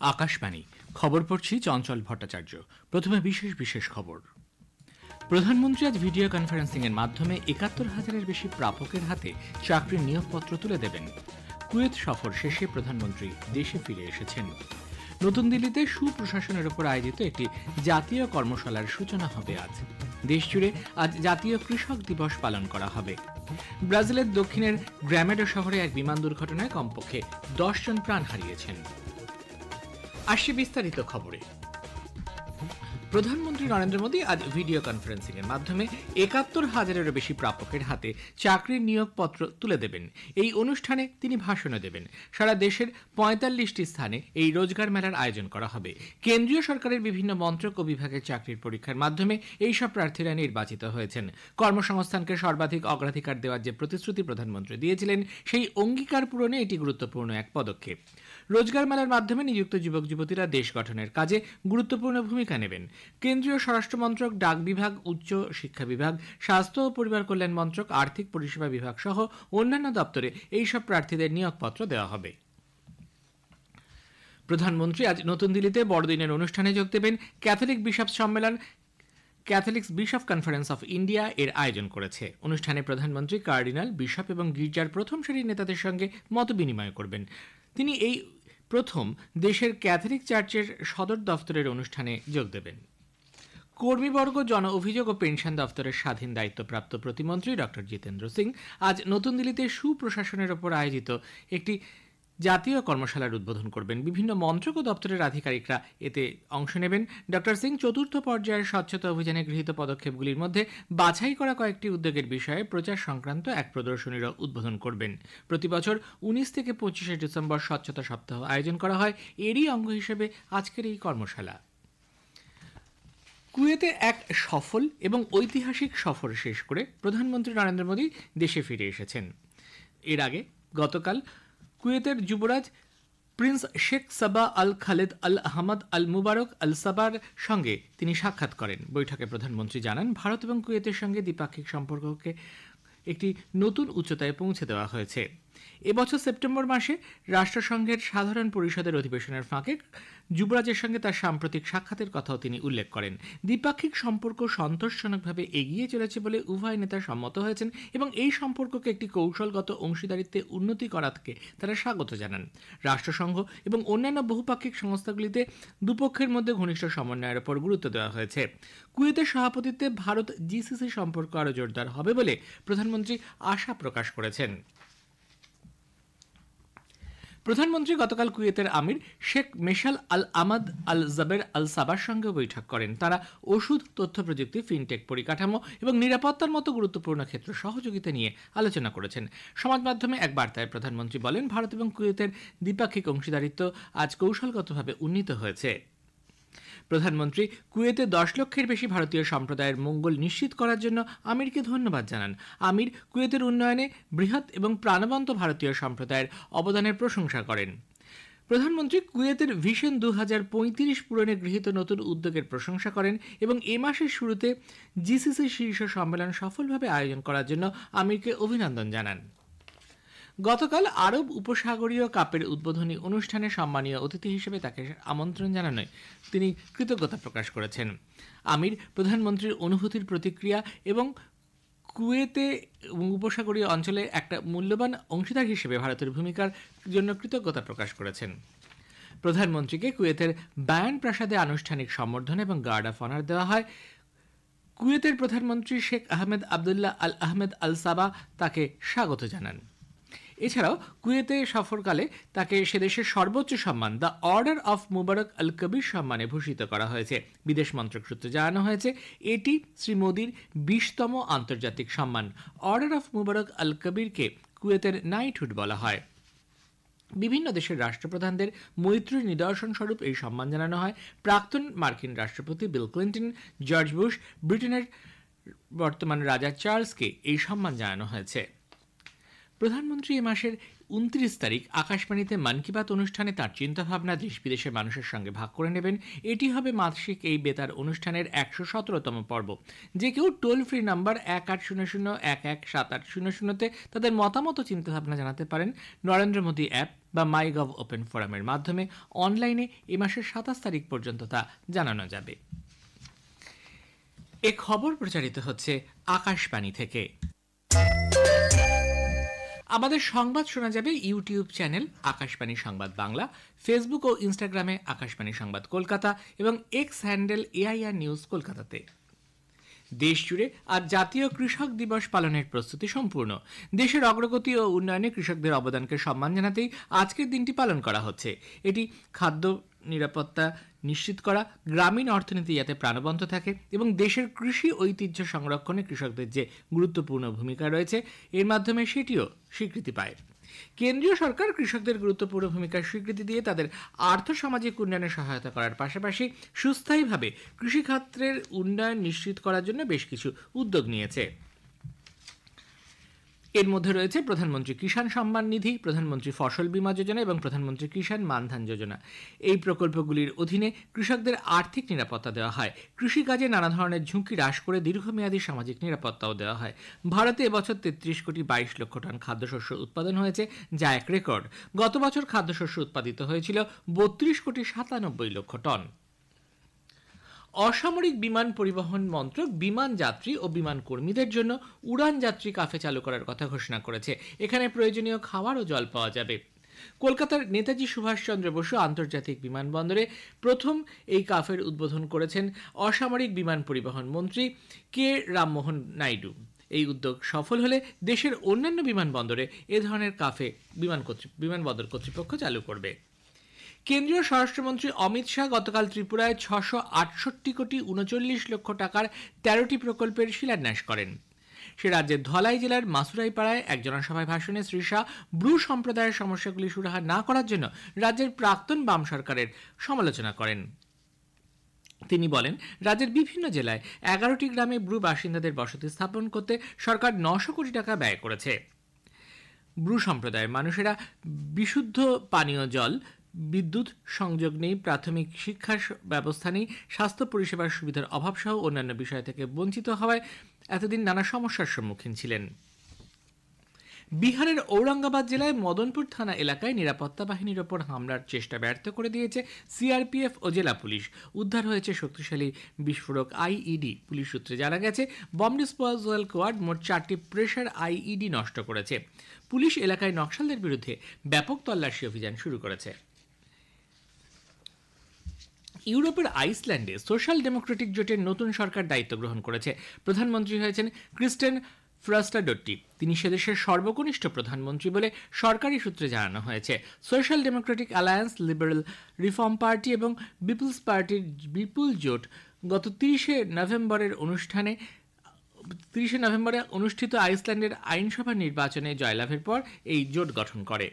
আকাশবাণী খবর পড়ছি চঞ্চল ভট্টাচার্য। প্রথমে বিশেষ বিশেষ খবর। প্রধানমন্ত্রী আজ ভিডিও কনফারেন্সিং এর মাধ্যমে ৭১,০০০-এর বেশি প্রাপকের হাতে চাকরির নিয়োগপত্র তুলে দেবেন। কুয়েত সফর শেষে প্রধানমন্ত্রী দেশে ফিরে এসেছেন। নতুন দিল্লিতে সুপ্রশাসনের উপর আয়োজিত একটি জাতীয় কর্মশালার সূচনা হবে আজ। দেশজুড়ে আজ জাতীয় কৃষক দিবস পালন করা হবে। ব্রাজিলের দক্ষিণের গ্রামেডো শহরে এক বিমান দুর্ঘটনায় কমপক্ষে ১০ জন প্রাণ হারিয়েছেন। আসছে বিস্তারিত খবরে। প্রধানমন্ত্রী নরেন্দ্র মোদী আজ ভিডিও কনফারেন্সিং এর মাধ্যমে ৭১,০০০-এরও বেশি প্রাপকের হাতে চাকরির নিয়োগপত্র তুলে দেবেন। এই অনুষ্ঠানে তিনি ভাষণও দেবেন। সারা দেশের ৪৫টি স্থানে এই রোজগার মেলার আয়োজন করা হবে। কেন্দ্রীয় সরকারের বিভিন্ন মন্ত্রক ও বিভাগের চাকরির পরীক্ষার মাধ্যমে এইসব প্রার্থীরা নির্বাচিত হয়েছেন। কর্মসংস্থানকে সর্বাধিক অগ্রাধিকার দেওয়ার যে প্রতিশ্রুতি প্রধানমন্ত্রী দিয়েছিলেন, সেই অঙ্গীকার পূরণে এটি গুরুত্বপূর্ণ এক পদক্ষেপ। রোজগার মেলার মাধ্যমে নিযুক্ত যুবক যুবতীরা দেশ গঠনের কাজে গুরুত্বপূর্ণ ভূমিকা নেবেন। কেন্দ্রীয় স্বরাষ্ট্র মন্ত্রক, ডাক বিভাগ, উচ্চ শিক্ষা বিভাগ, স্বাস্থ্য ও পরিবার কল্যাণ মন্ত্রক, আর্থিক পরিষেবা বিভাগ সহ অন্যান্য দপ্তরে এইসব প্রার্থীদের নিয়োগপত্র দেওয়া হবে। প্রধানমন্ত্রী আজ নতুন দিল্লিতে বড়দিনের অনুষ্ঠানে যোগ দেবেন। ক্যাথলিক বিশপস সম্মেলন Catholics bishop conference of India এর আয়োজন করেছে। অনুষ্ঠানে প্রধানমন্ত্রী কার্ডিনাল, বিশপ এবং গির্জার প্রথম সারির নেতাদের সঙ্গে মত বিনিময় করবেন। তিনি এই প্রথম দেশের ক্যাথলিক চার্চের সদর দফতরের অনুষ্ঠানে যোগ দেবেন। কর্মীবর্গ, জন অভিযোগ ও পেনশন দফতরের স্বাধীন দায়িত্বপ্রাপ্ত প্রতিমন্ত্রী ডক্টর জিতেন্দ্র সিং আজ নতুন দিল্লিতে সুপ্রশাসনের ওপর আয়োজিত একটি জাতীয় কর্মশালার উদ্বোধন করবেন। বিভিন্ন মন্ত্রক ও দপ্তরের আধিকারিকরা এতে অংশ নেবেন। ডক্টর সিং চতুর্থ পর্যায়ের স্বচ্ছতা অভিযানে গৃহীত পদক্ষেপগুলির মধ্যে বাছাই করা কয়েকটি উদ্যোগের বিষয়ে প্রচার সংক্রান্ত এক প্রদর্শনীরও উদ্বোধন করবেন। প্রতি বছর ১৯ থেকে ২৫শে ডিসেম্বর স্বচ্ছতা সপ্তাহ আয়োজন করা হয়। এরই অঙ্গ হিসেবে আজকের এই কর্মশালা। কুয়েতে এক সফল এবং ঐতিহাসিক সফর শেষ করে প্রধানমন্ত্রী নরেন্দ্র মোদী দেশে ফিরে এসেছেন। এর আগে গতকাল কুয়েতের যুবরাজ প্রিন্স শেখ সাবা আল খালেদ আল আহমদ আল মুবারক আল সাবার সঙ্গে তিনি সাক্ষাৎ করেন। বৈঠকে প্রধানমন্ত্রী জানান, ভারত এবং কুয়েতের সঙ্গে দ্বিপাক্ষিক সম্পর্ককে একটি নতুন উচ্চতায় পৌঁছে দেওয়া হয়েছে। এবছর সেপ্টেম্বর মাসে রাষ্ট্রসংঘের সাধারণ পরিষদের অধিবেশনের ফাঁকে যুবরাজের সঙ্গে তার সাম্প্রতিক সাক্ষাতের কথাও তিনি উল্লেখ করেন। দ্বিপাক্ষিক সম্পর্ক সন্তোষজনকভাবে এগিয়ে চলেছে বলে উভয় নেতা সম্মত হয়েছেন এবং এই সম্পর্ককে একটি কৌশলগত অংশীদারিত্বে উন্নতি করাকে তারা স্বাগত জানান। রাষ্ট্রসংঘ এবং অন্যান্য বহুপাক্ষিক সংস্থাগুলিতে দুপক্ষের মধ্যে ঘনিষ্ঠ সমন্বয়ের উপর গুরুত্ব দেওয়া হয়েছে। কুয়েতের সভাপতিত্বে ভারত জিসিসি সম্পর্ক আরও জোরদার হবে বলে প্রধানমন্ত্রী আশা প্রকাশ করেছেন। প্রধানমন্ত্রী গতকাল কুয়েতের আমির শেখ মেশাল আল আমাদ আল জাবের আল সাবার সঙ্গে বৈঠক করেন। তারা ওষুধ, তথ্য প্রযুক্তি, ফিনটেক, পরিকাঠামো এবং নিরাপত্তার মতো গুরুত্বপূর্ণ ক্ষেত্র সহযোগিতা নিয়ে আলোচনা করেছেন। সমাজ মাধ্যমে এক বার্তায় প্রধানমন্ত্রী বলেন, ভারত এবং কুয়েতের দ্বিপাক্ষিক অংশীদারিত্ব আজ কৌশলগতভাবে উন্নীত হয়েছে। প্রধানমন্ত্রী কুয়েতে ১০ লক্ষের বেশি ভারতীয় সম্প্রদায়ের মঙ্গল নিশ্চিত করার জন্য আমিরকে ধন্যবাদ জানান। আমির কুয়েতের উন্নয়নে বৃহৎ এবং প্রাণবন্ত ভারতীয় সম্প্রদায়ের অবদানের প্রশংসা করেন। প্রধানমন্ত্রী কুয়েতের ভিশন ২০৩৫ পূরণে গৃহীত নতুন উদ্যোগের প্রশংসা করেন এবং এ মাসের শুরুতে জিসিসি শীর্ষ সম্মেলন সফলভাবে আয়োজন করার জন্য আমিরকে অভিনন্দন জানান। গতকাল আরব উপসাগরীয় কাপের উদ্বোধনী অনুষ্ঠানে সম্মানীয় অতিথি হিসেবে তাকে আমন্ত্রণ জানানোয় তিনি কৃতজ্ঞতা প্রকাশ করেছেন। আমির প্রধানমন্ত্রীর অনুভূতির প্রতিক্রিয়া এবং কুয়েতে উপসাগরীয় অঞ্চলে একটা মূল্যবান অংশীদার হিসেবে ভারতের ভূমিকার জন্য কৃতজ্ঞতা প্রকাশ করেছেন। প্রধানমন্ত্রীকে কুয়েতের বায়ান প্রাসাদে আনুষ্ঠানিক সম্বর্ধনা এবং গার্ড অফ অনার দেওয়া হয়। কুয়েতের প্রধানমন্ত্রী শেখ আহমেদ আবদুল্লাহ আল আহমেদ আল সাবা তাকে স্বাগত জানান। এছাড়াও কুয়েতে সফরকালে তাকে সেদেশের সর্বোচ্চ সম্মান দ্য অর্ডার অফ মুবারক আল কবির সম্মানে ভূষিত করা হয়েছে। বিদেশ মন্ত্রক সূত্রে জানানো হয়েছে, এটি শ্রী মোদীর ২০তম আন্তর্জাতিক সম্মান। অর্ডার অফ মুবারক আল কবিরকে কুয়েতের নাইটহুড বলা হয়। বিভিন্ন দেশের রাষ্ট্রপ্রধানদের মৈত্রীর নিদর্শন স্বরূপ এই সম্মান জানানো হয়। প্রাক্তন মার্কিন রাষ্ট্রপতি বিল ক্লিন্টন, জর্জ বুশ, ব্রিটেনের বর্তমান রাজা চার্লসকে এই সম্মান জানানো হয়েছে। প্রধানমন্ত্রী এ মাসের 29 তারিখ আকাশবাণীতে মন কি বাত অনুষ্ঠানে তাঁর চিন্তাভাবনা দেশ বিদেশের মানুষের সঙ্গে ভাগ করে নেবেন। এটি হবে মাসিক এই বেতার অনুষ্ঠানের 117তম পর্ব। যে কেউ টোল ফ্রি নাম্বার 1800117800-তে তাদের মতামত ও চিন্তাভাবনা জানাতে পারেন। নরেন্দ্র মোদী অ্যাপ বা মাইগভ ওপেন ফোরামের মাধ্যমে অনলাইনে এ মাসের 27 তারিখ পর্যন্ত তা জানানো যাবে। এ খবর প্রচারিত হচ্ছে আকাশবাণী থেকে। আমাদের সংবাদ শোনা যাবে ইউটিউব চ্যানেল আকাশবাণী সংবাদ বাংলা, ফেসবুক ও ইনস্টাগ্রামে আকাশবাণী সংবাদ কলকাতা এবং এক্স হ্যান্ডেল এআইআর নিউজ কলকাতাতে। দেশ জুড়ে আজ জাতীয় কৃষক দিবস পালনের প্রস্তুতি সম্পূর্ণ। দেশের অগ্রগতি ও উন্নয়নে কৃষকদের অবদানকে সম্মান জানাতেই আজকের দিনটি পালন করা হচ্ছে। এটি খাদ্য নিরাপত্তা নিশ্চিত করা, গ্রামীণ অর্থনীতি যাতে প্রাণবন্ত থাকে এবং দেশের কৃষি ঐতিহ্য সংরক্ষণে কৃষকদের যে গুরুত্বপূর্ণ ভূমিকা রয়েছে এর মাধ্যমে সেটিও স্বীকৃতি পায়। কেন্দ্রীয় সরকার কৃষকদের গুরুত্বপূর্ণ ভূমিকার স্বীকৃতি দিয়ে তাদের আর্থসামাজিক উন্নয়নে সহায়তা করার পাশাপাশি সুস্থায়ীভাবে কৃষিক্ষেত্রের উন্নয়ন নিশ্চিত করার জন্য বেশ কিছু উদ্যোগ নিয়েছে। এর মধ্যে রয়েছে প্রধানমন্ত্রী কিষাণ সম্মান নিধি, প্রধানমন্ত্রী ফসল বীমা যোজনা এবং প্রধানমন্ত্রী কিষাণ মানধান যোজনা। এই প্রকল্পগুলির অধীনে কৃষকদের আর্থিক নিরাপত্তা দেওয়া হয়। কৃষিকাজে নানা ধরনের ঝুঁকি হ্রাস করে দীর্ঘমেয়াদী সামাজিক নিরাপত্তাও দেওয়া হয়। ভারতে এবছর 33,22,00,000 টন খাদ্যশস্য উৎপাদন হয়েছে, যা এক রেকর্ড। গত বছর খাদ্যশস্য উৎপাদিত হয়েছিল 32,97,00,000 টন। অসামরিক বিমান পরিবহন মন্ত্রক বিমান যাত্রী ও বিমান কর্মীদের জন্য উড়ান যাত্রী কাফে চালু করার কথা ঘোষণা করেছে। এখানে প্রয়োজনীয় খাবার ও জল পাওয়া যাবে। কলকাতার নেতাজি সুভাষচন্দ্র বসু আন্তর্জাতিক বিমানবন্দরে প্রথম এই কাফের উদ্বোধন করেছেন অসামরিক বিমান পরিবহন মন্ত্রী কে রামমোহন নাইডু। এই উদ্যোগ সফল হলে দেশের অন্যান্য বিমানবন্দরে এ ধরনের কাফে বিমানবন্দর কর্তৃপক্ষ চালু করবে। কেন্দ্রীয় স্বরাষ্ট্রমন্ত্রী অমিত শাহ গতকাল ত্রিপুরায় 668,39,00,000 টাকার 13টি প্রকল্পের শিলান্যাস করেন। সে রাজ্যের ধলাই জেলার মাসুরাইপাড়ায় এক জনসভায় ভাষণে শ্রী শাহ ব্রু সম্প্রদায়ের সমস্যাগুলি সুরাহা না করার জন্য রাজ্যের প্রাক্তন বাম সরকারের সমালোচনা করেন। তিনি বলেন, রাজ্যের বিভিন্ন জেলায় 11টি গ্রামে ব্রু বাসিন্দাদের বসতি স্থাপন করতে সরকার 900 কোটি টাকা ব্যয় করেছে। ব্রু সম্প্রদায়ের মানুষেরা বিশুদ্ধ পানীয় জল, বিদ্যুৎ সংযোগ নেই, প্রাথমিক শিক্ষার ব্যবস্থা নেই, স্বাস্থ্য পরিষেবার সুবিধার অভাব সহ অন্যান্য বিষয় থেকে বঞ্চিত হওয়ায় এতদিন নানা সমস্যার সম্মুখীন ছিলেন। বিহারের ঔরঙ্গাবাদ জেলায় মদনপুর থানা এলাকায় নিরাপত্তা বাহিনীর ওপর হামলার চেষ্টা ব্যর্থ করে দিয়েছে সিআরপিএফ ও জেলা পুলিশ। উদ্ধার হয়েছে শক্তিশালী বিস্ফোরক আইইডি। পুলিশ সূত্রে জানা গেছে, বম ডিসপোজাল কোয়াড মোট 4টি প্রেসার আইইডি নষ্ট করেছে। পুলিশ এলাকায় নকশালদের বিরুদ্ধে ব্যাপক তল্লাশি অভিযান শুরু করেছে। ইউরোপের আইসল্যান্ডে সোশ্যাল ডেমোক্রেটিক জোটের নতুন সরকার দায়িত্ব গ্রহণ করেছে। প্রধানমন্ত্রী হয়েছেন ক্রিস্টেন ফ্রাস্টাডোট্টি। তিনি সেদেশের সর্বকনিষ্ঠ প্রধানমন্ত্রী বলে সরকারি সূত্রে জানানো হয়েছে। Social Democratic alliance, liberal reform party এবং পিপলস পার্টির বিপুল জোট গত 30শে নভেম্বরে অনুষ্ঠিত আইসল্যান্ডের আইনসভা নির্বাচনে জয়লাভের পর এই জোট গঠন করে।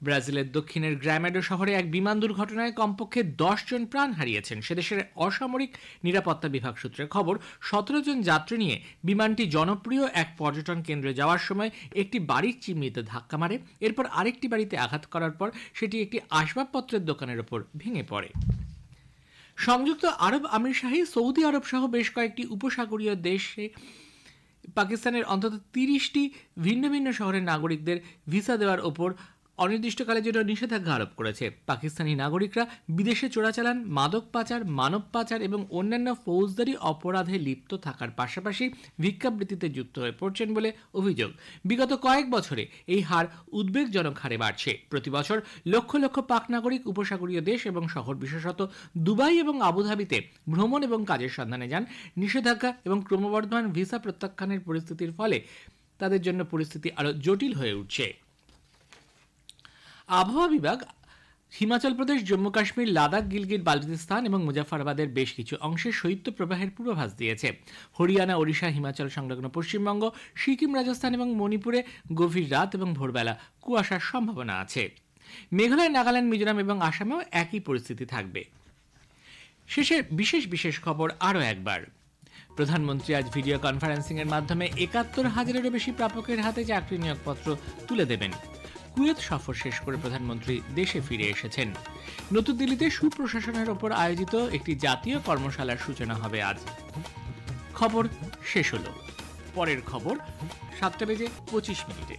ব্রাজিলের দক্ষিণের গ্রামেডো শহরে এক বিমান দুর্ঘটনায় কমপক্ষে 10 জন প্রাণ হারিয়েছেন। সেদেশের অসামরিক নিরাপত্তা বিভাগ সূত্রে খবর, 17 জন যাত্রী নিয়ে বিমানটি জনপ্রিয় এক পর্যটন কেন্দ্রে যাওয়ার সময় একটি বাড়ির চিমনিতে ধাক্কা মারে। এরপর আরেকটি বাড়িতে আঘাত করার পর সেটি একটি আসবাবপত্রের দোকানের ওপর ভেঙে পড়ে। সংযুক্ত আরব আমিরশাহী, সৌদি আরব সহ বেশ কয়েকটি উপসাগরীয় দেশে পাকিস্তানের অন্তত 30টি ভিন্ন ভিন্ন শহরের নাগরিকদের ভিসা দেওয়ার ওপর অনির্দিষ্টকালের জন্য নিষেধাজ্ঞা আরোপ করেছে। পাকিস্তানি নাগরিকরা বিদেশে চোরাচালান, মাদক পাচার, মানব পাচার এবং অন্যান্য ফৌজদারি অপরাধে লিপ্ত থাকার পাশাপাশি ভিক্ষাবৃত্তিতে যুক্ত হয়ে পড়ছেন বলে অভিযোগ। বিগত কয়েক বছরে এই হার উদ্বেগজনক হারে বাড়ছে। প্রতি বছর লক্ষ লক্ষ পাক নাগরিক উপসাগরীয় দেশ এবং শহর, বিশেষত দুবাই এবং আবুধাবিতে ভ্রমণ এবং কাজের সন্ধানে যান। নিষেধাজ্ঞা এবং ক্রমবর্ধমান ভিসা প্রত্যাখ্যানের পরিস্থিতির ফলে তাদের জন্য পরিস্থিতি আরও জটিল হয়ে উঠছে। আবহাওয়া বিভাগ হিমাচল প্রদেশ, জম্মু কাশ্মীর, লাদাখ, গিলগিট বালতিস্তান এবং মুজাফফরাবাদের বেশ কিছু অংশে শৈত্যপ্রবাহের পূর্বাভাস দিয়েছে। হরিয়ানা, ওড়িশা, হিমাচল সংলগ্ন পশ্চিমবঙ্গ, সিকিম, রাজস্থান এবং মণিপুরে গভীর রাত এবং ভোরবেলা কুয়াশার সম্ভাবনা আছে। মেঘালয়, নাগাল্যান্ড, মিজোরাম এবং আসামেও একই পরিস্থিতি থাকবে। শেষে বিশেষ খবর আরও একবার। প্রধানমন্ত্রী আজ ভিডিও কনফারেন্সিং এর মাধ্যমে ৭১,০০০-এরও বেশি প্রাপকের হাতে চাকরি নিয়োগপত্র তুলে দেবেন। কুয়েত সফর শেষ করে প্রধানমন্ত্রী দেশে ফিরে এসেছেন। নতুন দিল্লিতে সুপ্রশাসনের ওপর আয়োজিত একটি জাতীয় কর্মশালার সূচনা হবে আজ। খবর শেষ হলো। পরের খবর ৭টা বেজে ২৫ মিনিটে।